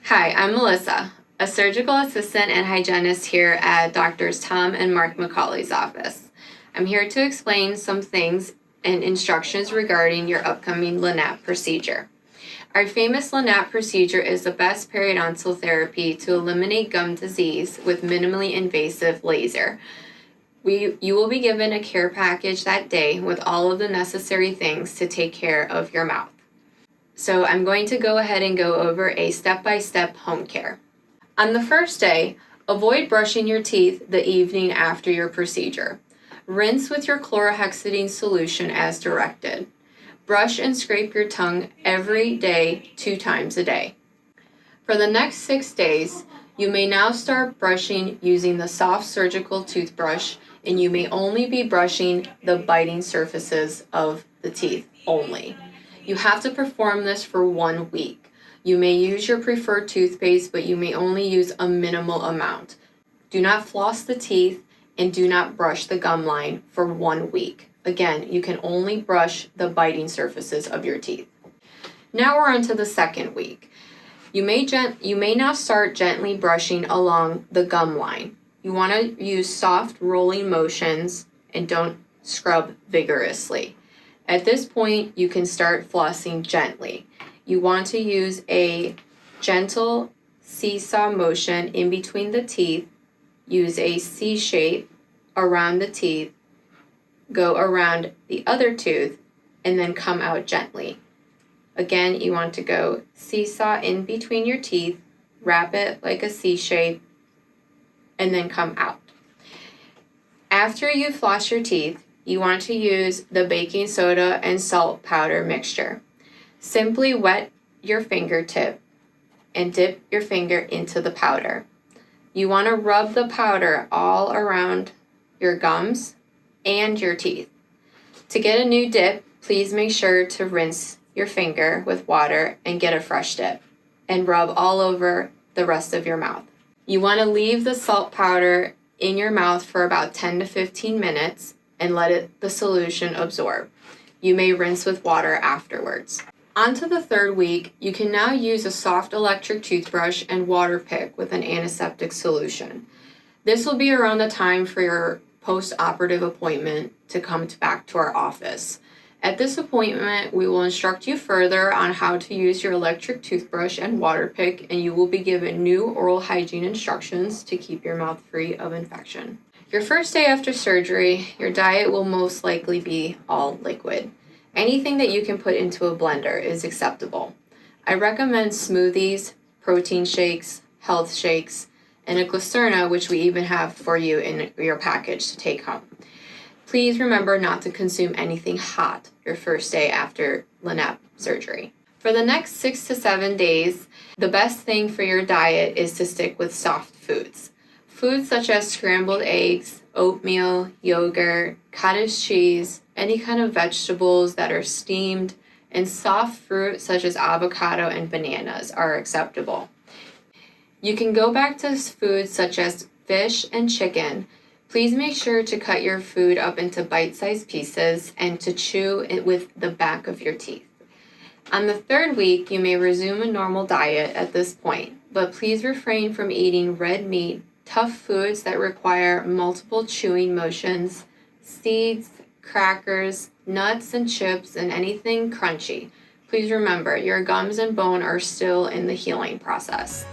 Hi, I'm Melissa, a surgical assistant and hygienist here at Doctors Tom and Mark McCawley's office. I'm here to explain some things and instructions regarding your upcoming LANAP procedure. Our famous LANAP procedure is the best periodontal therapy to eliminate gum disease with minimally invasive laser. You will be given a care package that day with all of the necessary things to take care of your mouth. So I'm going to go ahead and go over a step-by-step home care. On the first day, avoid brushing your teeth the evening after your procedure. Rinse with your chlorhexidine solution as directed. Brush and scrape your tongue every day 2 times a day. For the next 6 days, you may now start brushing using the soft surgical toothbrush, and you may only be brushing the biting surfaces of the teeth only. You have to perform this for 1 week. You may use your preferred toothpaste, but you may only use a minimal amount. Do not floss the teeth and do not brush the gum line for 1 week. Again, you can only brush the biting surfaces of your teeth. Now we're on to the second week. You may now start gently brushing along the gum line. You want to use soft rolling motions and don't scrub vigorously. At this point, you can start flossing gently. You want to use a gentle seesaw motion in between the teeth. Use a C shape around the teeth. Go around the other tooth and then come out gently. Again, you want to go seesaw in between your teeth, wrap it like a C shape, and then come out. After you floss your teeth, you want to use the baking soda and salt powder mixture. Simply wet your fingertip and dip your finger into the powder. You want to rub the powder all around your gums and your teeth. To get a new dip, please make sure to rinse your finger with water and get a fresh dip and rub all over the rest of your mouth. You want to leave the salt powder in your mouth for about 10 to 15 minutes and let the solution absorb. You may rinse with water afterwards. On to the third week, you can now use a soft electric toothbrush and water pick with an antiseptic solution. This will be around the time for your post-operative appointment to come back to our office. At this appointment, we will instruct you further on how to use your electric toothbrush and water pick, and you will be given new oral hygiene instructions to keep your mouth free of infection. Your first day after surgery, your diet will most likely be all liquid. Anything that you can put into a blender is acceptable. I recommend smoothies, protein shakes, health shakes, and a glycerina, which we even have for you in your package to take home. Please remember not to consume anything hot your first day after LANAP surgery. For the next 6 to 7 days, the best thing for your diet is to stick with soft foods. Foods such as scrambled eggs, oatmeal, yogurt, cottage cheese, any kind of vegetables that are steamed, and soft fruit such as avocado and bananas are acceptable. You can go back to foods such as fish and chicken. Please make sure to cut your food up into bite-sized pieces and to chew it with the back of your teeth. On the third week, you may resume a normal diet at this point, but please refrain from eating red meat, tough foods that require multiple chewing motions, seeds, crackers, nuts and chips, and anything crunchy. Please remember, your gums and bone are still in the healing process.